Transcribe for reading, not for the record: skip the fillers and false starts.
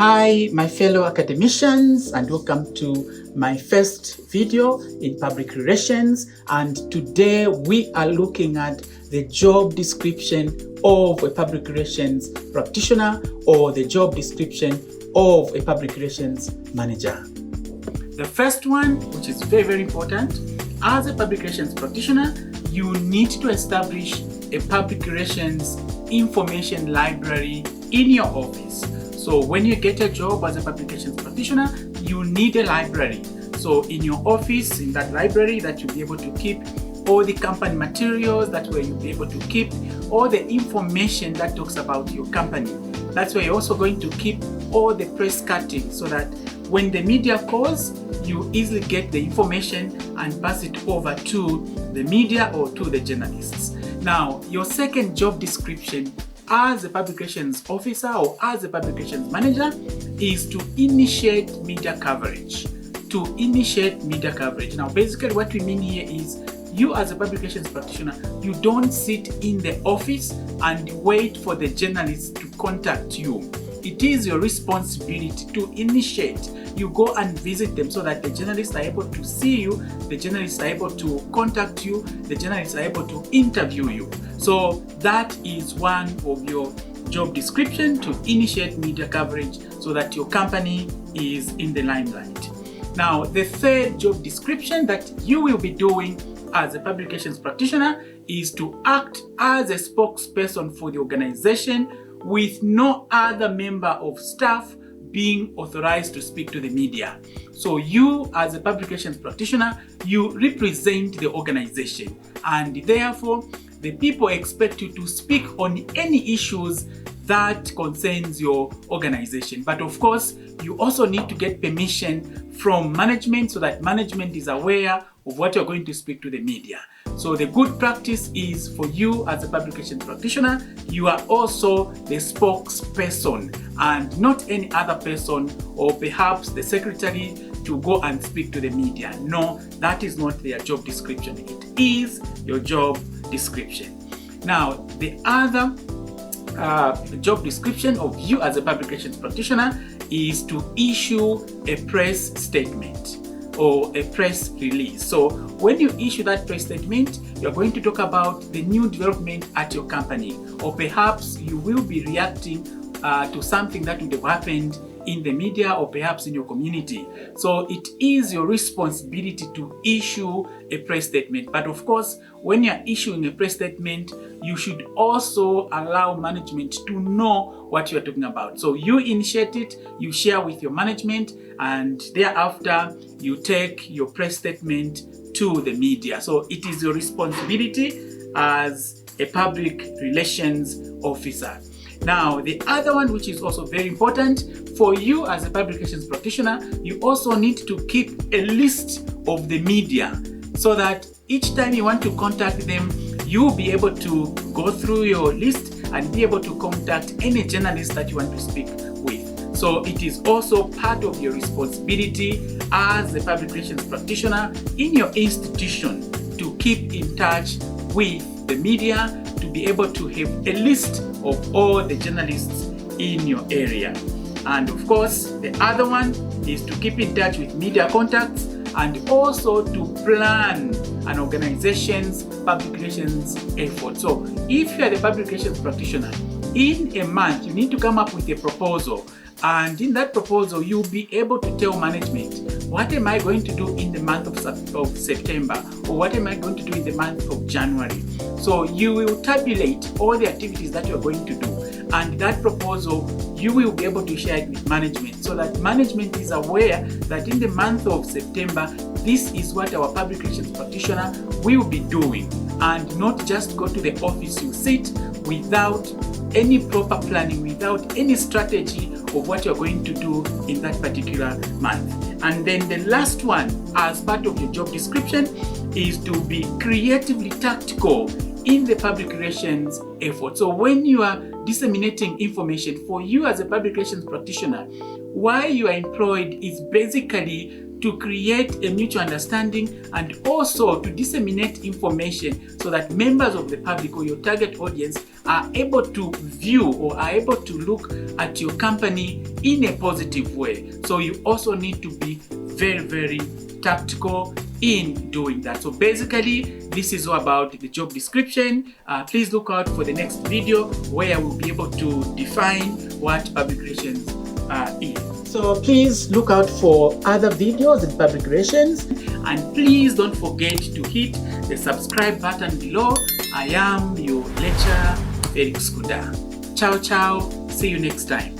Hi, my fellow academicians, and welcome to my first video in public relations. And today we are looking at the job description of a public relations practitioner or the job description of a public relations manager. The first one, which is very, very important, as a public relations practitioner, you need to establish a public relations information library in your office. So when you get a job as a public relations practitioner, you need a library. So in your office, in that library, that you'll be able to keep all the company materials, that's where you'll be able to keep all the information that talks about your company. That's where you're also going to keep all the press cuttings, so that when the media calls, you easily get the information and pass it over to the media or to the journalists. Now, your second job description as a public relations officer or as a public relations manager is to initiate media coverage. Now, basically what we mean here is you as a public relations practitioner, you don't sit in the office and wait for the journalists to contact you. It is your responsibility to initiate. You go and visit them so that the journalists are able to see you, the journalists are able to contact you, the journalists are able to interview you. So that is one of your job description, to initiate media coverage so that your company is in the limelight. Now, the third job description that you will be doing as a public relations practitioner is to act as a spokesperson for the organization with no other member of staff being authorized to speak to the media. So you as a public relations practitioner, you represent the organization, and therefore the people expect you to speak on any issues that concerns your organization. But of course, you also need to get permission from management so that management is aware of what you're going to speak to the media. So the good practice is for you as a public relations practitioner, you are also the spokesperson and not any other person, or perhaps the secretary, to go and speak to the media. No, that is not their job description. It is your job description. Now, the other job description of you as a public relations practitioner is to issue a press statement or a press release. So when you issue that press statement, you're going to talk about the new development at your company, or perhaps you will be reacting to something that would have happened in the media or perhaps in your community. So it is your responsibility to issue a press statement. But of course, when you're issuing a press statement, you should also allow management to know what you're talking about. So you initiate it, you share with your management, and thereafter you take your press statement to the media. So it is your responsibility as a public relations officer. Now, the other one, which is also very important for you as a public relations practitioner, you also need to keep a list of the media, so that each time you want to contact them, you'll be able to go through your list and be able to contact any journalist that you want to speak with. So it is also part of your responsibility as a public relations practitioner in your institution to keep in touch with the media, to be able to have a list of all the journalists in your area. And of course, the other one is to keep in touch with media contacts, and also to plan an organization's public relations effort. So if you are the public relations practitioner, in a month you need to come up with a proposal, and in that proposal you'll be able to tell management, what am I going to do in the month of September, or what am I going to do in the month of January? So you will tabulate all the activities that you're going to do, and that proposal you will be able to share it with management, so that management is aware that in the month of September, this is what our public relations practitioner will be doing, and not just go to the office you sit without any proper planning, without any strategy of what you're going to do in that particular month. And then the last one, as part of your job description, is to be creatively tactical in the public relations effort. So when you are disseminating information, for you as a public relations practitioner, why you are employed is basically to create a mutual understanding and also to disseminate information so that members of the public or your target audience are able to view or are able to look at your company in a positive way. So you also need to be very, very tactical in doing that. So basically, this is all about the job description. Please look out for the next video where we'll be able to define what public relations is. So please look out for other videos in public relations, and please don't forget to hit the subscribe button below. I am your lecturer, Felix Kuda. Ciao, ciao. See you next time.